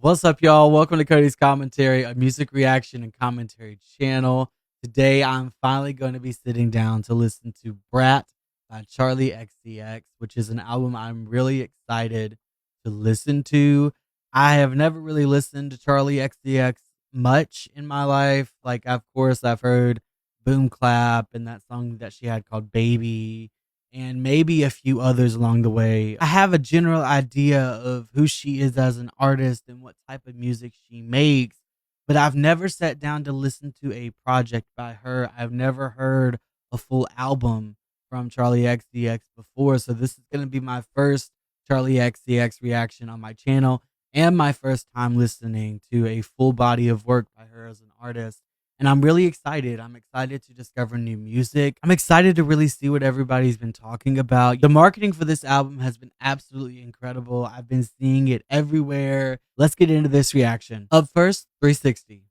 What's up, y'all? Welcome to Cody's Commentary, a music reaction and commentary channel. Today, I'm finally going to be sitting down to listen to BRAT by CHARLI XCX, which is an album I'm really excited to listen to. I have never really listened to CHARLI XCX much in my life. Like, of course, I've heard Boom Clap and that song that she had called Baby, and maybe a few others along the way. I have a general idea of who she is as an artist and what type of music she makes, but I've never sat down to listen to a project by her. I've never heard a full album from CHARLI XCX before, so this is going to be my first CHARLI XCX reaction on my channel and my first time listening to a full body of work by her as an artist. And I'm really excited. I'm excited to discover new music. I'm excited to really see what everybody's been talking about. The marketing for this album has been absolutely incredible. I've been seeing it everywhere. Let's get into this reaction. Up first, 360.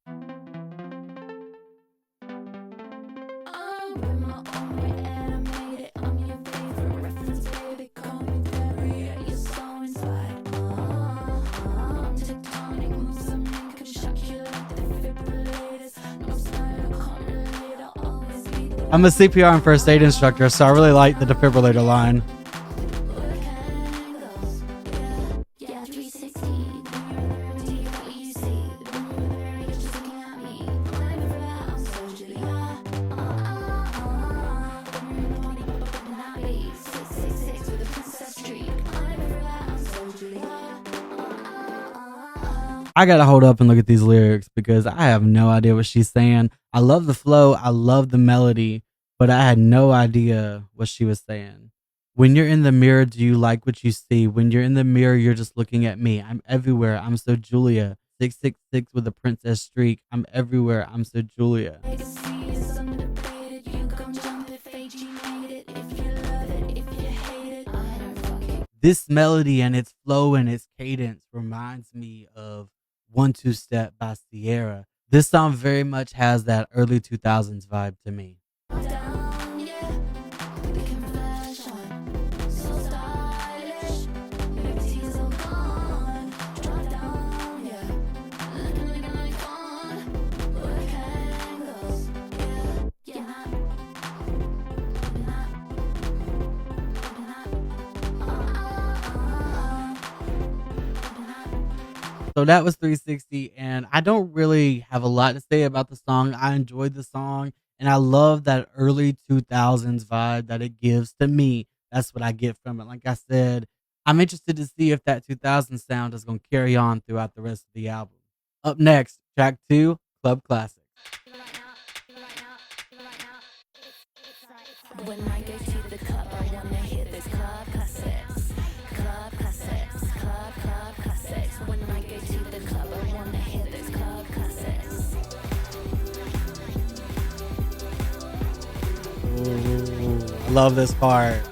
I'm a CPR and first aid instructor, so I really like the defibrillator line. I gotta hold up and look at these lyrics because I have no idea what she's saying. I love the flow, I love the melody, but I had no idea what she was saying. When you're in the mirror, do you like what you see? When you're in the mirror, you're just looking at me. I'm everywhere. I'm so Julia. 666 with a princess streak. I'm everywhere. I'm so Julia. This melody and its flow and its cadence reminds me of 1-2 Step by Sierra. This song very much has that early 2000s vibe to me. So that was 360, and I don't really have a lot to say about the song. I enjoyed the song, and I love that early 2000s vibe that it gives to me. That's what I get from it. Like I said, I'm interested to see if that 2000 sound is going to carry on throughout the rest of the album. Up next, track 2, Club Classic. When I go to the club, I wanna hear this club classics. Club classics, club classics. When I go to the club, I wanna hear this club classics. Ooh, I love this part.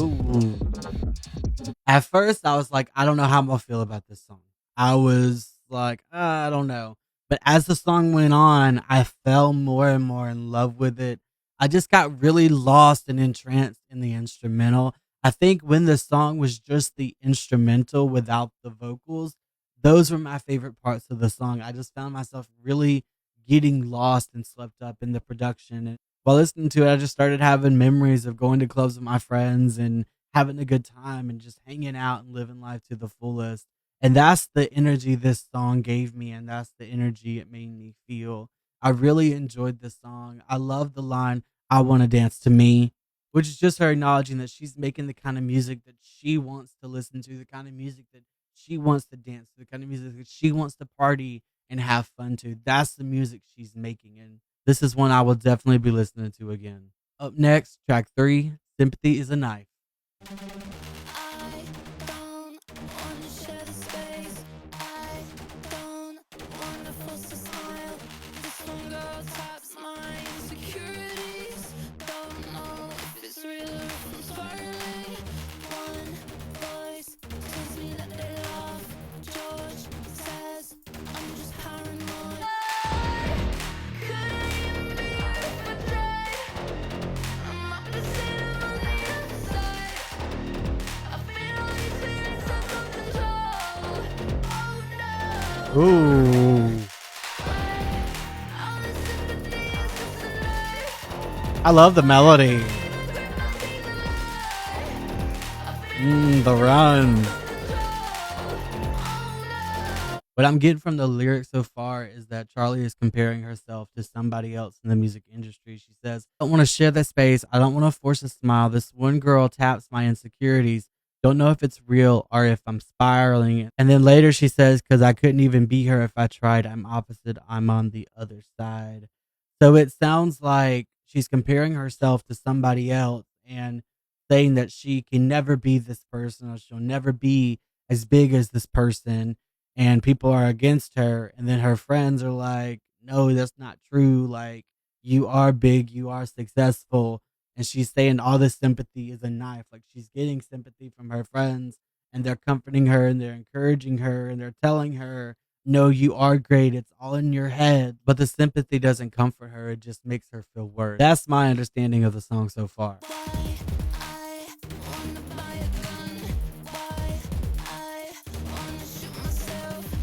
Ooh. At first, I was like, I don't know how I'm gonna feel about this song. I was like, I don't know. But as the song went on, I fell more and more in love with it. I just got really lost and entranced in the instrumental. I think when the song was just the instrumental without the vocals, those were my favorite parts of the song. I just found myself really getting lost and swept up in the production. And while listening to it, I just started having memories of going to clubs with my friends and having a good time and just hanging out and living life to the fullest. And that's the energy this song gave me, and that's the energy it made me feel. I really enjoyed this song. I love the line, I want to dance to me, which is just her acknowledging that she's making the kind of music that she wants to listen to, the kind of music that she wants to dance to, the kind of music that she wants to party and have fun to. That's the music she's making, and this is one I will definitely be listening to again. Up next, track 3, Sympathy is a Knife. I don't wanna share the space. I don't wanna force a smile. This one girl taps my insecurities. Don't Ooh. I love the melody. The run. What I'm getting from the lyrics so far is that Charlie is comparing herself to somebody else in the music industry. She says, I don't want to share that space. I don't want to force a smile. This one girl taps my insecurities. Don't know if it's real or if I'm spiraling. And then later she says, because I couldn't even be her if I tried. I'm opposite. I'm on the other side. So it sounds like she's comparing herself to somebody else and saying that she can never be this person or she'll never be as big as this person, and people are against her, and then her friends are like, no, that's not true, like, you are big, you are successful. And she's saying all this sympathy is a knife, like she's getting sympathy from her friends, and they're comforting her and they're encouraging her and they're telling her, no, you are great, it's all in your head. But the sympathy doesn't comfort her, it just makes her feel worse. That's my understanding of the song so far.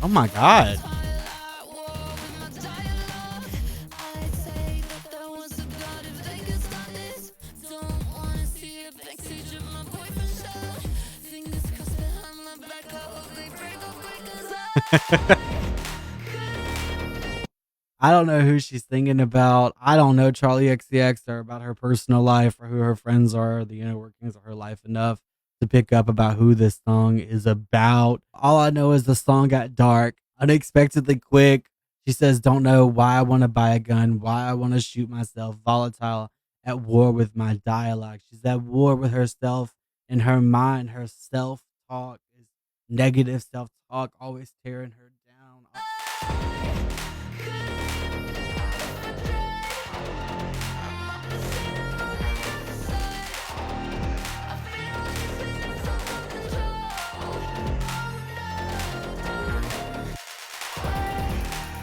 Oh my god. I don't know who she's thinking about. I don't know Charlie XCX or about her personal life or who her friends are, or the inner workings of her life enough to pick up about who this song is about. All I know is the song got dark, unexpectedly quick. She says, don't know why I want to buy a gun, why I want to shoot myself, volatile, at war with my dialogue. She's at war with herself in her mind. Her self talk is negative self talk, always tearing her down.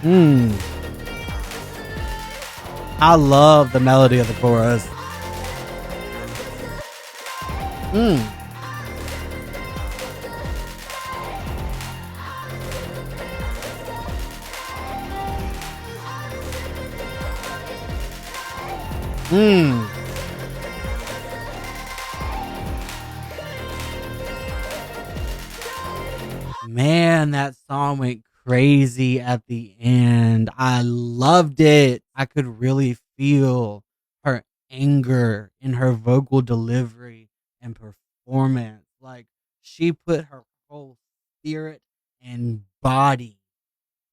Mm. I love the melody of the chorus. Mm. Mm. Man, that song went crazy at the end. I loved it. I could really feel her anger in her vocal delivery and performance. Like, she put her whole spirit and body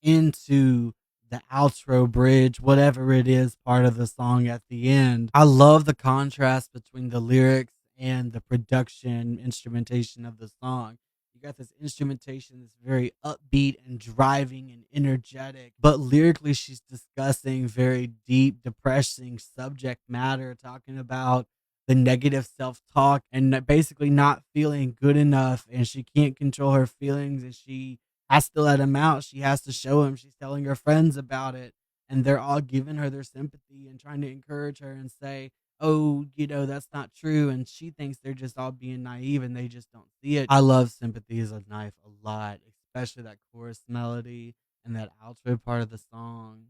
into the outro bridge, whatever it is, part of the song at the end. I love the contrast between the lyrics and the production instrumentation of the song. You got this instrumentation that's very upbeat and driving and energetic, but lyrically, she's discussing very deep, depressing subject matter, talking about the negative self talk and basically not feeling good enough. And she can't control her feelings, and she has to let him out. She has to show him. She's telling her friends about it, and they're all giving her their sympathy and trying to encourage her and say, oh, that's not true. And she thinks they're just all being naive and they just don't see it. I love Sympathy as a Knife a lot, especially that chorus melody and that outro part of the song.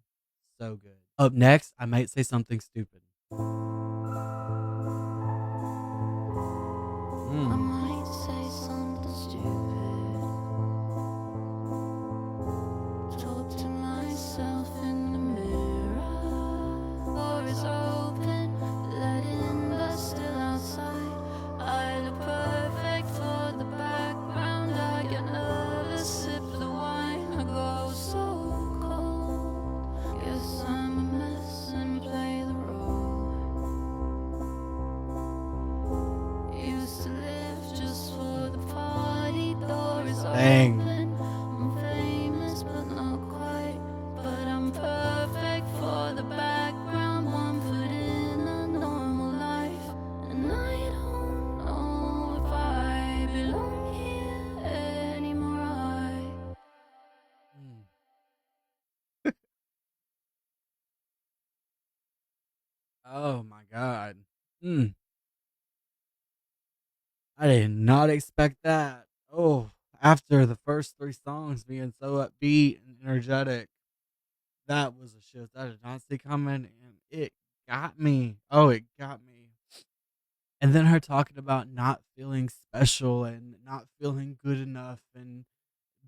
So good. Up next, I might say something stupid. I might say something stupid. Talk to myself in the mirror. Door is open, let in, but still outside. I look perfect for the background. I get nervous, sip the wine. I go so cold. Guess I'm a mess and play the role. Used to live just for the party. Door is Dang. open. I'm famous, but not quite. But I'm perfect for the background. One foot in a normal life, and I don't know if I belong here anymore. Oh my god. Mm. I did not expect that. Oh, after the first 3 songs being so upbeat and energetic, that was a shift I did not see coming, and it got me. Oh, it got me. And then her talking about not feeling special and not feeling good enough and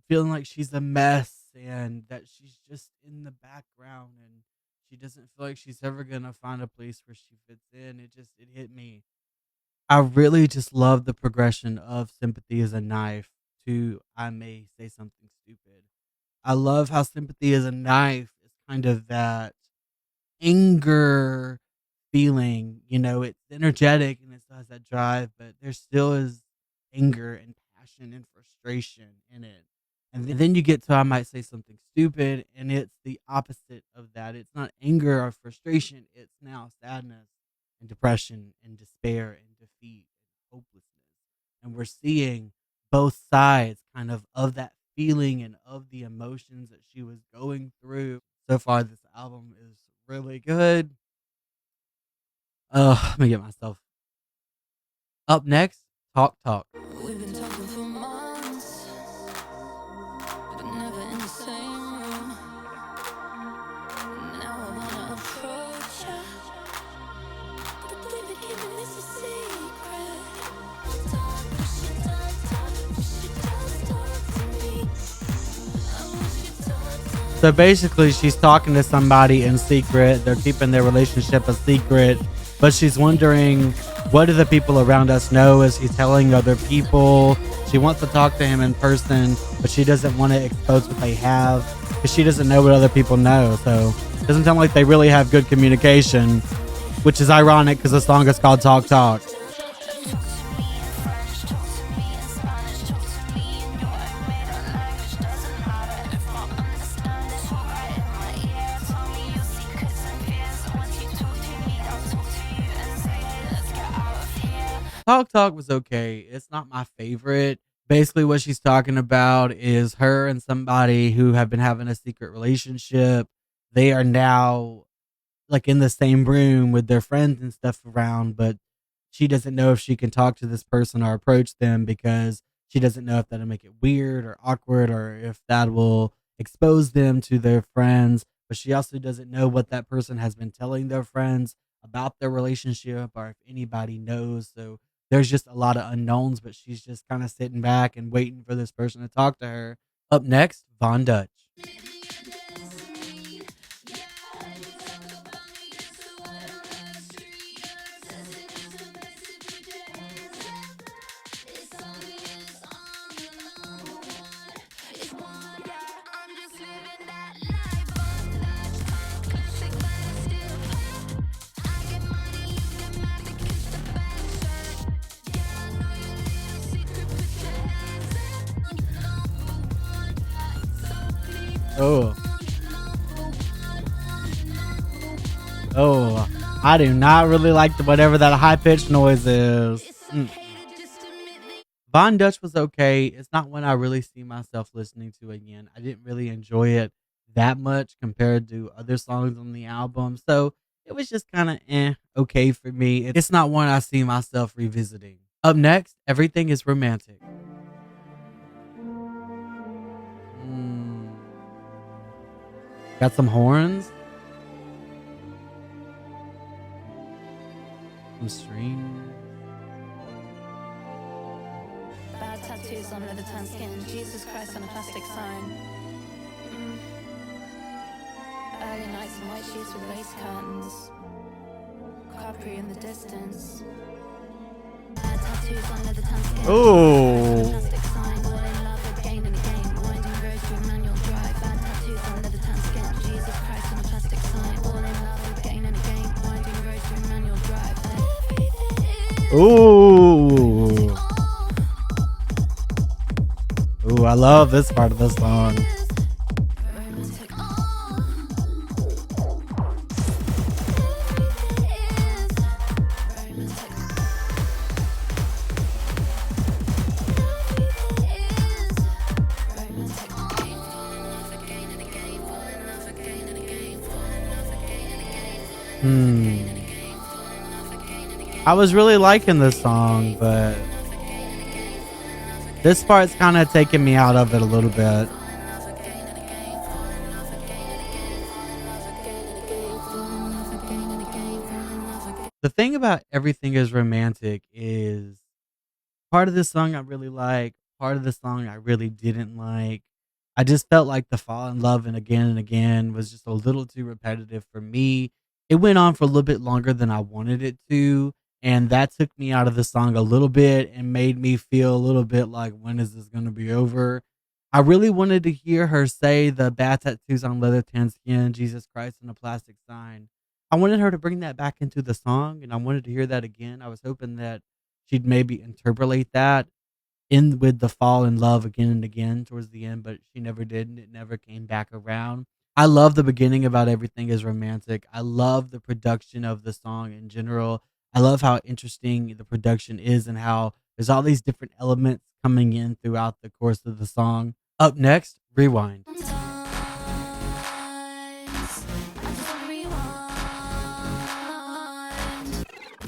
feeling like she's a mess and that she's just in the background and she doesn't feel like she's ever gonna find a place where she fits in. It hit me. I really just love the progression of sympathy as a knife to I may say something stupid. I love how sympathy as a knife is kind of that anger feeling. It's energetic and it still has that drive, but there still is anger and passion and frustration in it. And then you get to I might say something stupid, and it's the opposite of that. It's not anger or frustration, it's now sadness and depression and despair and defeat and hopelessness. And we're seeing both sides kind of that feeling and of the emotions that she was going through. So far, this album is really good. Let me get myself up next. Talk Talk. We've been talking for months, but never in the same room. Now I wanna approach ya, but we've been keeping this a secret. Talk, push it, just talk to me. I want you to talk. So basically, she's talking to somebody in secret. They're keeping their relationship a secret, but she's wondering, what do the people around us know? Is he telling other people? She wants to talk to him in person, but she doesn't want to expose what they have because she doesn't know what other people know. So it doesn't sound like they really have good communication, which is ironic because the song is called Talk Talk. Talk Talk was okay. It's not my favorite. Basically, what she's talking about is her and somebody who have been having a secret relationship. They are now like in the same room with their friends and stuff around, but she doesn't know if she can talk to this person or approach them because she doesn't know if that'll make it weird or awkward or if that will expose them to their friends. But she also doesn't know what that person has been telling their friends about their relationship or if anybody knows. So there's just a lot of unknowns, but she's just kind of sitting back and waiting for this person to talk to her. Up next, Von Dutch. Oh. Oh, I do not really like whatever that high pitched noise is. Von Dutch was okay. It's not one I really see myself listening to again. I didn't really enjoy it that much compared to other songs on the album. So it was just kind of okay for me. It's not one I see myself revisiting. Up next, Everything is Romantic. Got some horns. Some strings. Bad tattoos on leather tan skin. Jesus Christ on a plastic sign. Early nights and white sheets with lace curtains. Capri in the distance. Bad tattoos on leather tan skin. Oh. Plastic sign. All in love again and again. Winding roads through manual drive. Bad tattoos on leather tan skin. Jesus Christ on a plastic sign. All in love again and again. Winding roads through manual drive. Ooh. Ooh, I love this part of the song. I was really liking this song, but This part's kind of taking me out of it a little bit. The thing about Everything Is Romantic is part of the song I really like, part of the song I really didn't like. I just felt like the fall in love and again was just a little too repetitive for me. It went on for a little bit longer than I wanted it to, and that took me out of the song a little bit and made me feel a little bit like, when is this going to be over? I really wanted to hear her say the bad tattoos on leather tan skin, Jesus Christ, and a plastic sign. I wanted her to bring that back into the song, and I wanted to hear that again. I was hoping that she'd maybe interpolate that in with the fall in love again and again towards the end, but she never did, and it never came back around. I love the beginning about Everything Is Romantic. I love the production of the song in general. I love how interesting the production is and how there's all these different elements coming in throughout the course of the song. Up next, Rewind.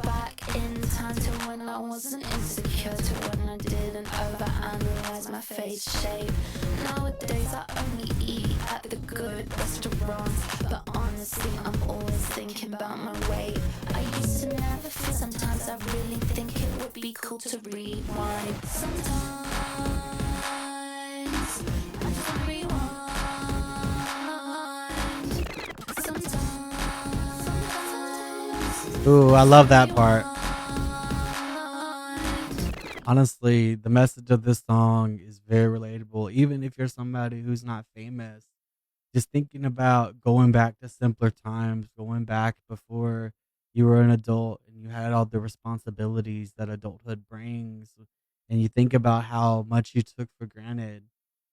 Back in time to when I wasn't insecure, to when I didn't overanalyze my face shape. Nowadays I only eat at the good restaurants, but honestly I'm always thinking about my weight. I used to never feel, sometimes I really think it would be cool to rewind. Sometimes I just wanna rewind. Ooh, I love that part. Honestly, the message of this song is very relatable, even if you're somebody who's not famous. Just thinking about going back to simpler times, going back before you were an adult and you had all the responsibilities that adulthood brings, and you think about how much you took for granted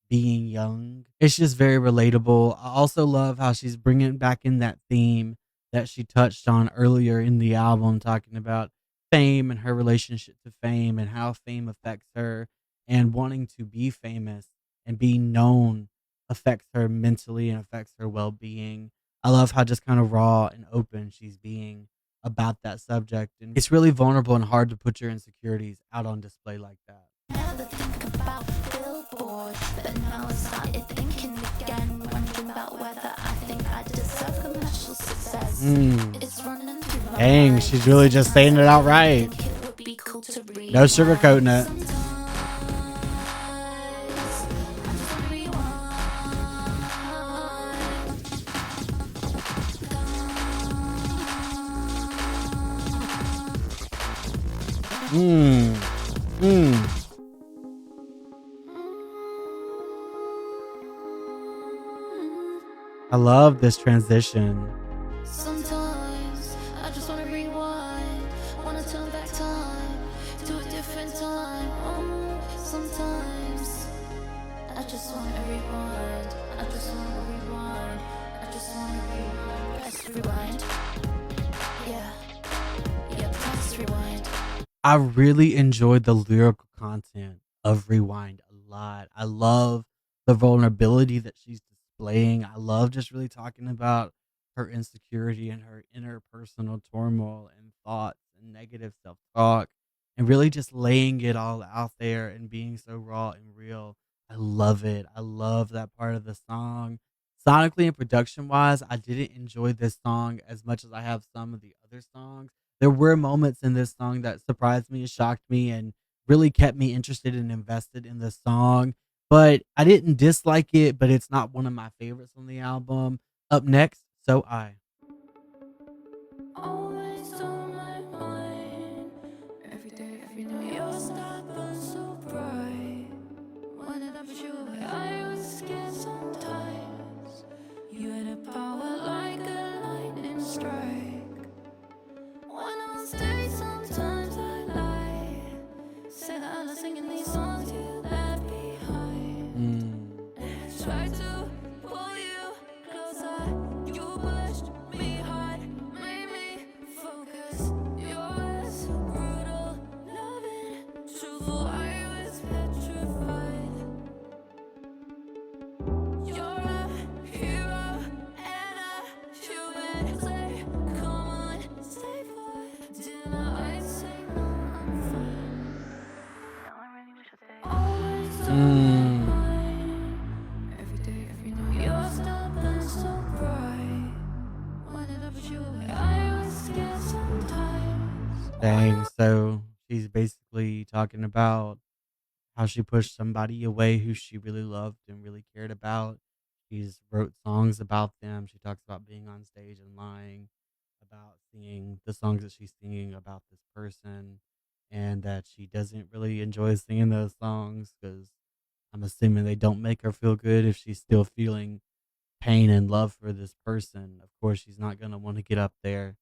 being young. It's just very relatable. I also love how she's bringing back in that theme that she touched on earlier in the album, talking about fame and her relationship to fame and how fame affects her and wanting to be famous and being known affects her mentally and affects her well being. I love how just kind of raw and open she's being about that subject. And it's really vulnerable and hard to put your insecurities out on display like that. never think about billboard, but now I started thinking again, wondering about whether I think I deserve commercial success. It's running through my Dang, mind. she's really just saying it outright. Think it would be cool to No rewind. sugarcoating it. Sometimes I just wanna rewind. Mm. Mm. I love this transition. Sometimes I just wanna rewind, wanna turn back time to a different time. Sometimes I just wanna rewind, I just wanna rewind, I just wanna rewind. Press rewind. Yeah, yeah, press rewind. I really enjoyed the lyrical content of Rewind a lot. I love the vulnerability that she's displaying. I love just really talking about her insecurity and her interpersonal turmoil and thoughts and negative self talk and really just laying it all out there and being so raw and real. I love it. I love that part of the song. Sonically and production wise, I didn't enjoy this song as much as I have some of the other songs. There were moments in this song that surprised me and shocked me and really kept me interested and invested in the song. But I didn't dislike it, but it's not one of my favorites on the album. Up next, So I. Always on my mind, every day, every night. Your star burns so bright. When I put you away, I was scared sometimes. You had a power like a lightning strike. When I'm on stage, sometimes I lie. Say that I love singing these songs you left behind. Try to pull you closer, you pushed me hard, made me Dang. So she's basically talking about how she pushed somebody away who she really loved and really cared about. She's wrote songs about them. She talks about being on stage and lying about singing the songs that she's singing about this person, and that she doesn't really enjoy singing those songs because I'm assuming they don't make her feel good if she's still feeling pain and love for this person. Of course, she's not going to want to get up there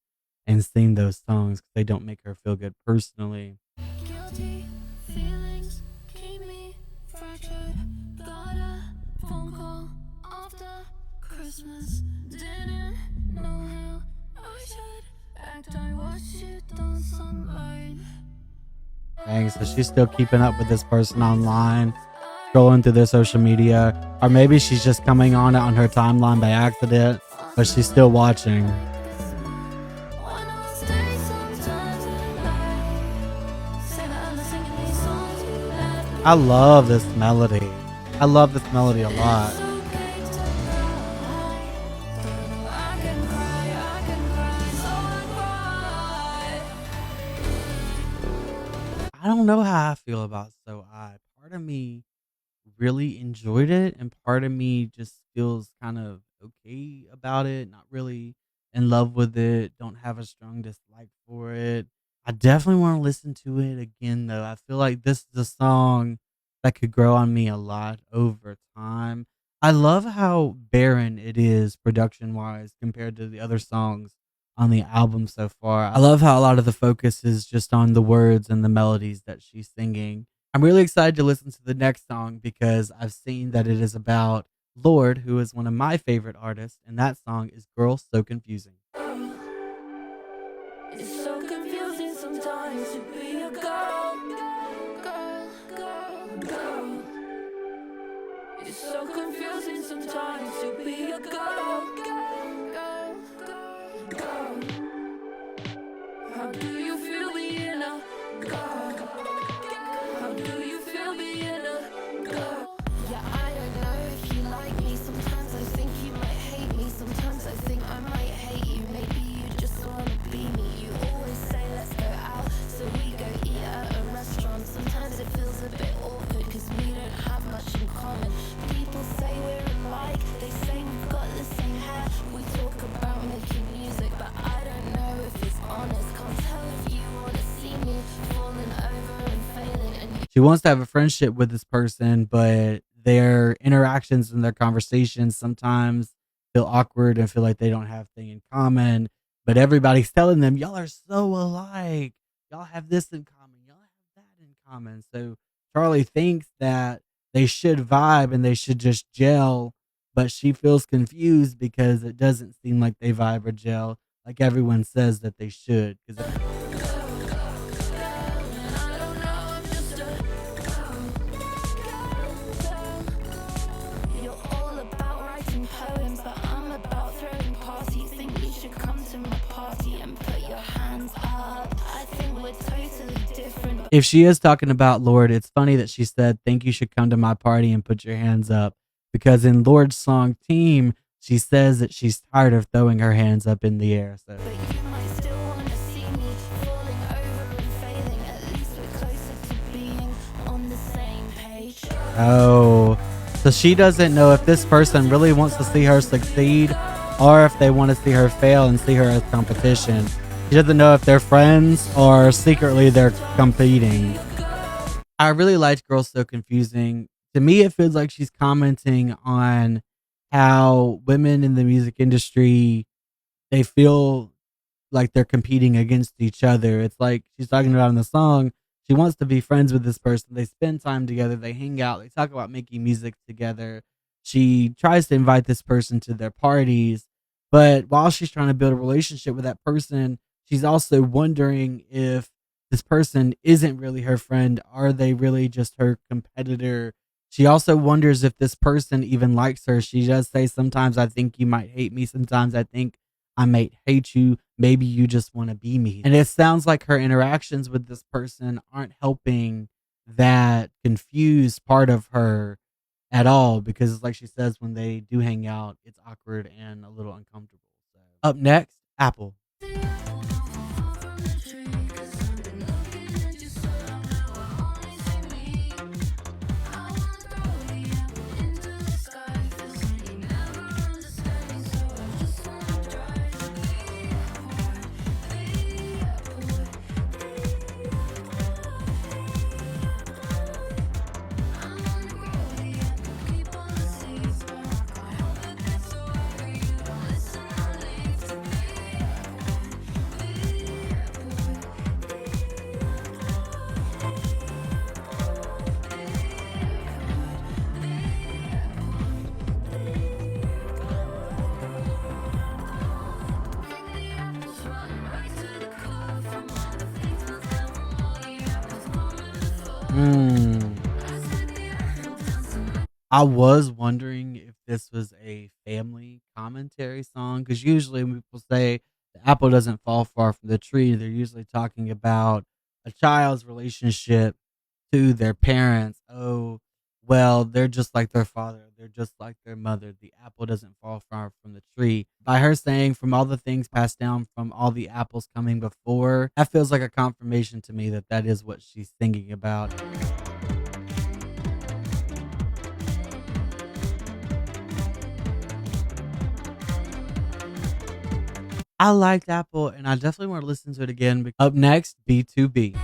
and sing those songs because they don't make her feel good personally. Guilty feelings keep me fractured. Got a phone call after Christmas. Didn't know how I should act. I watched you dance online. Dang, so she's still keeping up with this person online, scrolling through their social media, or maybe she's just coming on it on her timeline by accident, but she's still watching. I love this melody. I love this melody a lot. I don't know how I feel about So I. Part of me really enjoyed it, and part of me just feels kind of okay about it, not really in love with it, don't have a strong dislike for it. I definitely want to listen to it again though. I feel like this is a song that could grow on me a lot over time. I love how barren it is production wise compared to the other songs on the album so far. I love how a lot of the focus is just on the words and the melodies that she's singing. I'm really excited to listen to the next song because I've seen that it is about Lord, who is one of my favorite artists, and that song is Girl So Confusing. It's so confusing sometimes to be a girl, girl, girl, girl. It's so confusing sometimes to be a girl, girl, girl, girl. How do you feel being a girl? How do you feel being a girl? Yeah, I don't know if you like me. Sometimes I think you might hate me. Sometimes I think I might hate you. Maybe you just wanna be me. You always say let's go out, so we go eat at a restaurant. Sometimes it feels a bit awkward cause we don't have much in common. People say we're alike, they say we've got the same hair. We talk about making music, but I don't know if it's honest. Can't tell if you wanna see me falling over and failing. And She wants to have a friendship with this person, but their interactions and their conversations sometimes feel awkward and feel like they don't have thing in common. But everybody's telling them, y'all are so alike. Y'all have this in common. Y'all have that in common. So Charlie thinks that they should vibe and they should just gel, but she feels confused because it doesn't seem like they vibe or gel like everyone says that they should. Because you're all about writing poems, but I'm about throwing parties. Think you should come to my party and put your hands up. I think we're totally different. if she is talking about Lord, it's funny that she said, think you should come to my party and put your hands up. Because in Lord's song Team, she says that she's tired of throwing her hands up in the air. So But you might still wanna see me falling over and failing. At least we're closer to being on the same page. oh. So she doesn't know if this person really wants to see her succeed or if they want to see her fail and see her as competition. She doesn't know if they're friends or secretly they're competing. I really liked Girl So Confusing. To me, it feels like she's commenting on how women in the music industry, they feel like they're competing against each other. It's like she's talking about in the song. She wants to be friends with this person. They spend time together. They hang out. They talk about making music together. She tries to invite this person to their parties, but while she's trying to build a relationship with that person, she's also wondering if this person isn't really her friend. Are they really just her competitor? She also wonders if this person even likes her. She does say, sometimes I think you might hate me. Sometimes I think I might hate you. Maybe you just want to be me. And it sounds like her interactions with this person aren't helping that confused part of her at all, because like she says, when they do hang out, it's awkward and a little uncomfortable. So up next, Apple. Mm. I was wondering if this was a family commentary song because usually when people say the apple doesn't fall far from the tree, they're usually talking about a child's relationship to their parents. Oh, well, they're just like their father. They're just like their mother. The apple doesn't fall far from the tree. By her saying from all the things passed down from all the apples coming before, that feels like a confirmation to me that that is what she's thinking about. I liked Apple, and I definitely want to listen to it again. Up next, B2B.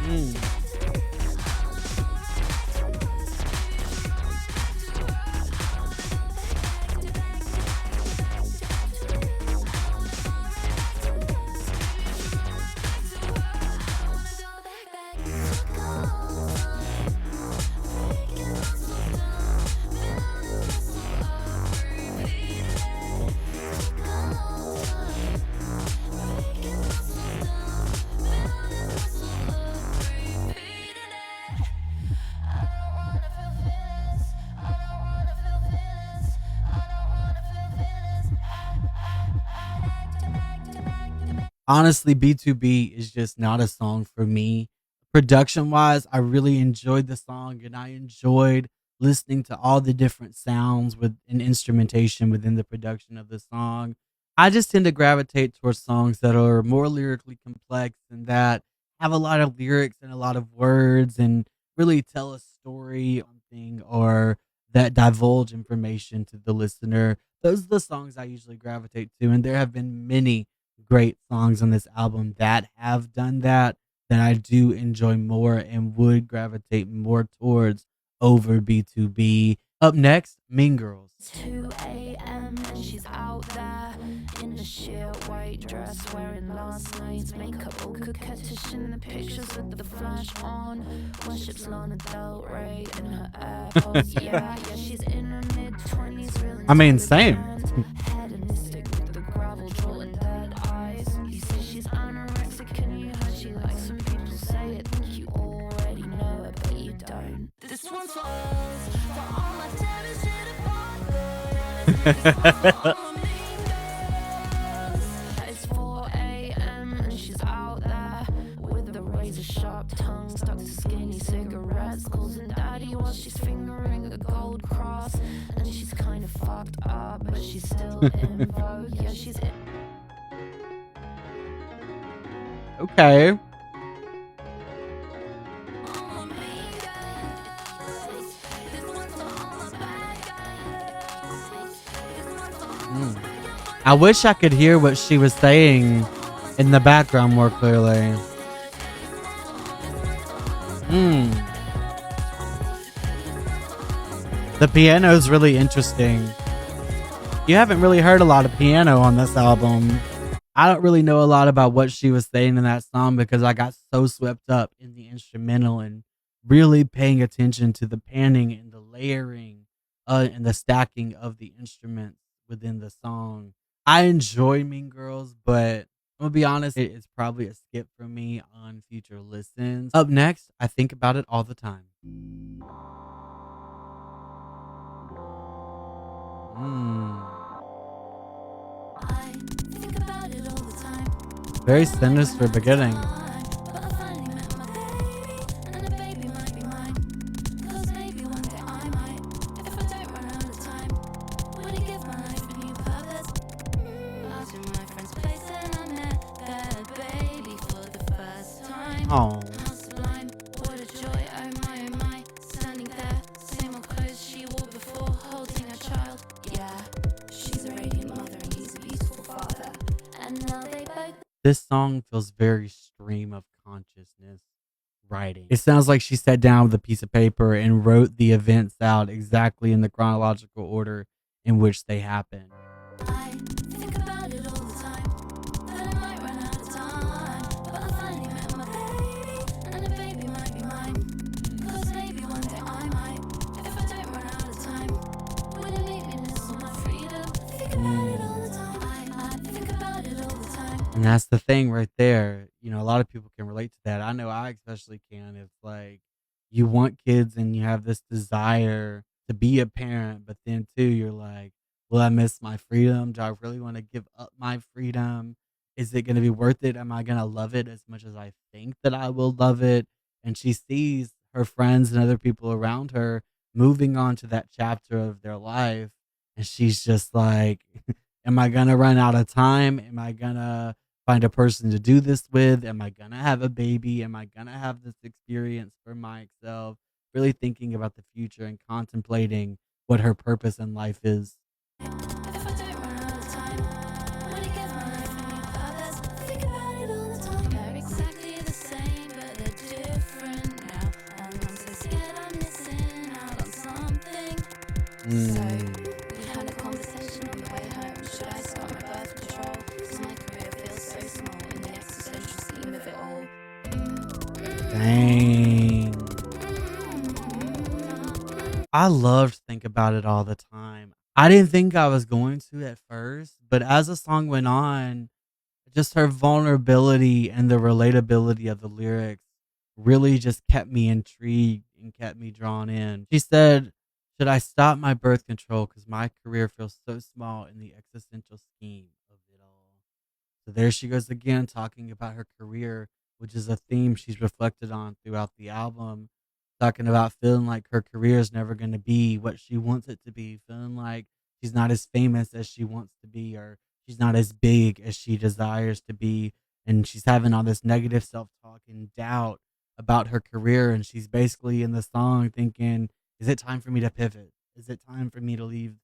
Mm. Honestly, B2B is just not a song for me. Production wise, I really enjoyed the song and I enjoyed listening to all the different sounds with an instrumentation within the production of the song. I just tend to gravitate towards songs that are more lyrically complex and that have a lot of lyrics and a lot of words and really tell a story on thing or that divulge information to the listener. Those are the songs I usually gravitate to, and there have been many great songs on this album that have done that, that I do enjoy more and would gravitate more towards over B2B. Up next, Mean Girls. 2 a.m. and she's out there in a sheer white dress, wearing last night's makeup, all coquettish in the pictures with the flash on. Worships Lana Del Rey in her AirPods. Yeah, she's in her mid-20s, really I mean, same. hedonistic with the gravel jaw and dead eyes. You say she's anorexic and you heard she likes some people say it. Think you already know it, but you don't. This one's for us, for all my devastated it's 4 a.m. and she's out there with a razor sharp tongue stuck to skinny cigarettes, calling daddy while she's fingering a gold cross. And she's kind of fucked up, but she's still in vogue. Yeah, she's in. Okay. Mm. I wish I could hear what she was saying in the background more clearly. Mm. The piano is really interesting. You haven't really heard a lot of piano on this album. I don't really know a lot about what she was saying in that song because I got so swept up in the instrumental and really paying attention to the panning and the layering and the stacking of the instruments within the song. I enjoy Mean Girls, but I'm gonna be honest, it's probably a skip for me on future listens. Up next, I think about it all the time. Mm. I think about it all the time. Very sinister beginning. But I finally met my baby, and the baby might be mine. 'Cause maybe one day I might, if I don't run out of time, would it give my life a new purpose? I was in my friend's place and I met that baby for the first time. Oh. How sublime, what a joy, oh my, standing there, same old clothes she wore before, holding a child. Yeah, she's a radiant mother and he's a beautiful father. And now they both. This song feels very stream of consciousness writing. It sounds like she sat down with a piece of paper and wrote the events out exactly in the chronological order in which they happened. I think about it all the time, that I might run out of time. But I finally met my baby, and the baby might be mine. 'Cause maybe one day I might, if I don't run out of time, would it leave me miss all my freedom? Think about it And that's the thing right there. You know, a lot of people can relate to that. I know I especially can. It's like you want kids and you have this desire to be a parent, but then too, you're like, will I miss my freedom? Do I really want to give up my freedom? Is it going to be worth it? Am I going to love it as much as I think that I will love it? And she sees her friends and other people around her moving on to that chapter of their life. And she's just like, am I going to run out of time? Am I going to find a person to do this with? Am I gonna have a baby? Am I gonna have this experience for myself? Really thinking about the future and contemplating what her purpose in life is. If I don't run out of time, I wanna give my life a new purpose. I think about it all the time. They're exactly the same, but they're different now. And I'm so scared I'm missing out on something. So Mm, we had a conversation on the way home. Should I start my birth control? 'Cause my career feels so small in the existential scheme of it all. dang. I love to think about it all the time. I didn't think I was going to at first, but as the song went on, just her vulnerability and the relatability of the lyrics really just kept me intrigued and kept me drawn in. She said, should I stop my birth control because my career feels so small in the existential scheme of it all? So there she goes again, talking about her career, which is a theme she's reflected on throughout the album. Talking about feeling like her career is never going to be what she wants it to be, feeling like she's not as famous as she wants to be, or she's not as big as she desires to be. And she's having all this negative self talk and doubt about her career. And she's basically in the song thinking, is it time for me to pivot? Is it time for me to leave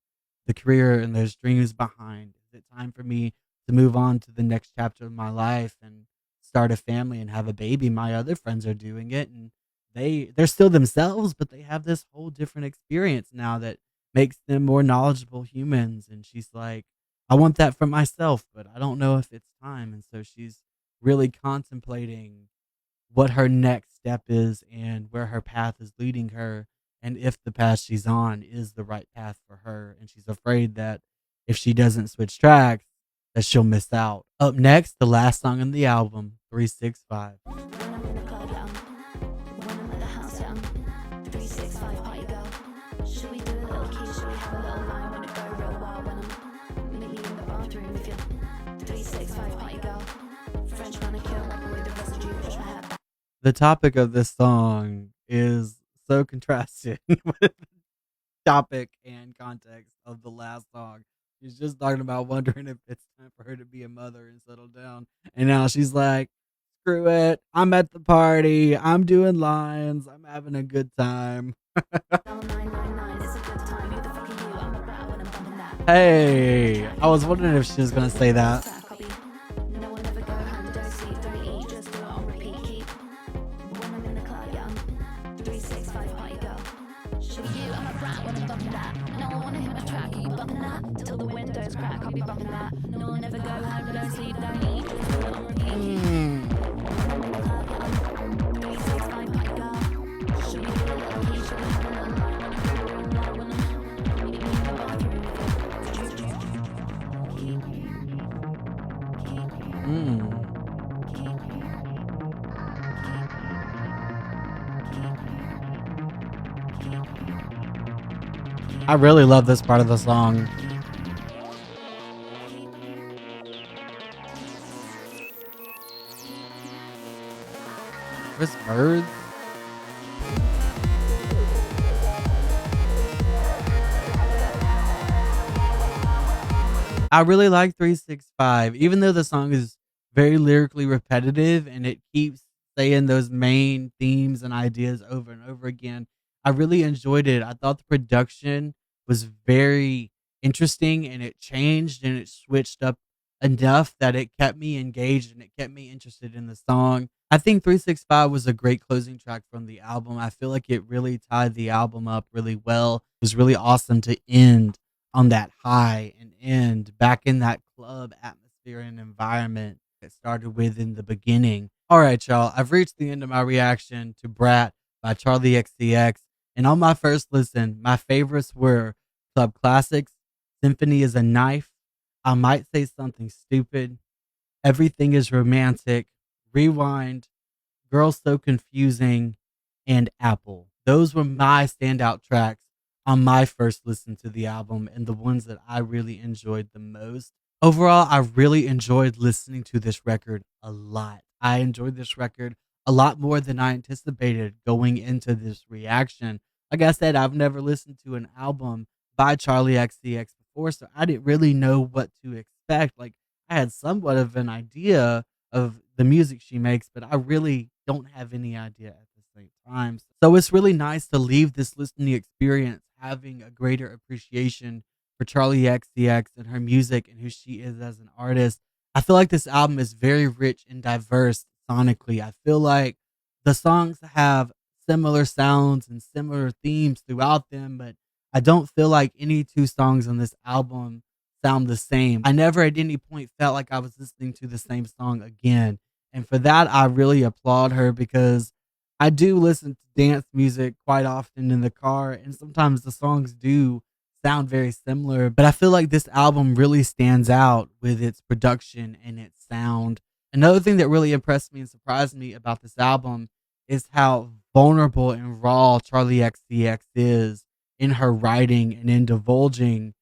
the career and those dreams behind? Is it time for me to move on to the next chapter of my life and start a family and have a baby? My other friends are doing it, and they're still themselves, but they have this whole different experience now that makes them more knowledgeable humans. And she's like, I want that for myself, but I don't know if it's time. And so she's really contemplating what her next step is and where her path is leading her, and if the path she's on is the right path for her. And she's afraid that if she doesn't switch tracks, that she'll miss out. Up next, the last song in the album, 365. When I'm in the club, yeah. When I'm at the house, yeah. 365 party girl. Should we do a little key? Should we have a little line when it go real wild? When I'm meet me in the bathroom if you're 365 party girl. French manicure, wipe away the residue, push my hair back. The topic of this song is so contrasted with the topic and context of the last song. She's just talking about wondering if it's time for her to be a mother and settle down. And now she's like, screw it. I'm at the party. I'm doing lines. I'm having a good time. 999, it's a good time. Who the fuck are you? I'm a brat when I'm bumping that. Hey, I was wondering if she was going to say that. No one ever go home, don't sleep, don't eat, just do it on repeat. Keep when I'm in the club, yeah. 365 party girl. Show you, I'm a brat when I'm bumping that. No one wanna hit my track, are you bumping that? Till the windows crack, I'll be bumping that. No one ever go home, don't sleep, don't eat, just do it on repeat. Mm. When I'm in the club, yeah. 365 party girl. Should we do a little key? Should we have a little line when I go real wild? When I'm meet me in the bathroom. Mm. I really love this part of the song. There's birds. I really like 365, even though the song is very lyrically repetitive and it keeps saying those main themes and ideas over and over again. I really enjoyed it. I thought the production was very interesting and it changed and it switched up enough that it kept me engaged and it kept me interested in the song. I think 365 was a great closing track from the album. I feel like it really tied the album up really well. It was really awesome to end on that high and end back in that club atmosphere and environment it started with in the beginning. All right, y'all. I've reached the end of my reaction to Brat by Charlie XCX. And on my first listen, my favorites were Club Classics, Symphony is a Knife, I Might Say Something Stupid, Everything is Romantic, Rewind, Girls So Confusing, and Apple. Those were my standout tracks on my first listen to the album and the ones that I really enjoyed the most. Overall, I really enjoyed listening to this record a lot. I enjoyed this record a lot more than I anticipated going into this reaction. Like I said, I've never listened to an album by Charlie XCX before, so I didn't really know what to expect. Like, I had somewhat of an idea of the music she makes, but I really don't have any idea at the same time. So it's really nice to leave this listening experience having a greater appreciation for Charlie XCX and her music and who she is as an artist. I feel like this album is very rich and diverse sonically. I feel like the songs have similar sounds and similar themes throughout them, but I don't feel like any two songs on this album sound the same. I never at any point felt like I was listening to the same song again. And for that, I really applaud her because I do listen to dance music quite often in the car, and sometimes the songs do sound very similar. But I feel like this album really stands out with its production and its sound. Another thing that really impressed me and surprised me about this album is how vulnerable and raw Charlie XCX is in her writing and in divulging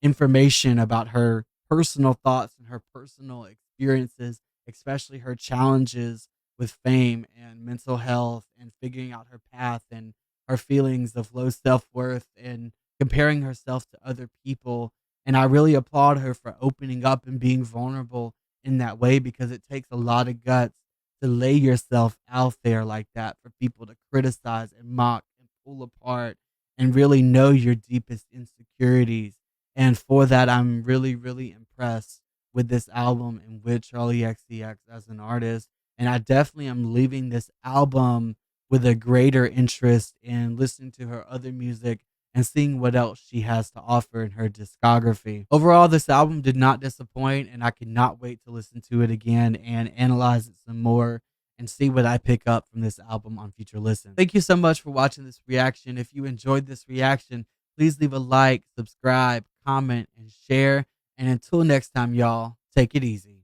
information about her personal thoughts and her personal experiences, especially her challenges with fame and mental health and figuring out her path and her feelings of low self worth and comparing herself to other people. And I really applaud her for opening up and being vulnerable in that way because it takes a lot of guts to lay yourself out there like that for people to criticize and mock and pull apart and really know your deepest insecurities. And for that, I'm really, really impressed with this album and with Charlie XCX as an artist. And I definitely am leaving this album with a greater interest in listening to her other music and seeing what else she has to offer in her discography. Overall, this album did not disappoint, and I cannot wait to listen to it again and analyze it some more and see what I pick up from this album on future listens. Thank you so much for watching this reaction. If you enjoyed this reaction, please leave a like, subscribe, comment, and share. And until next time, y'all, take it easy.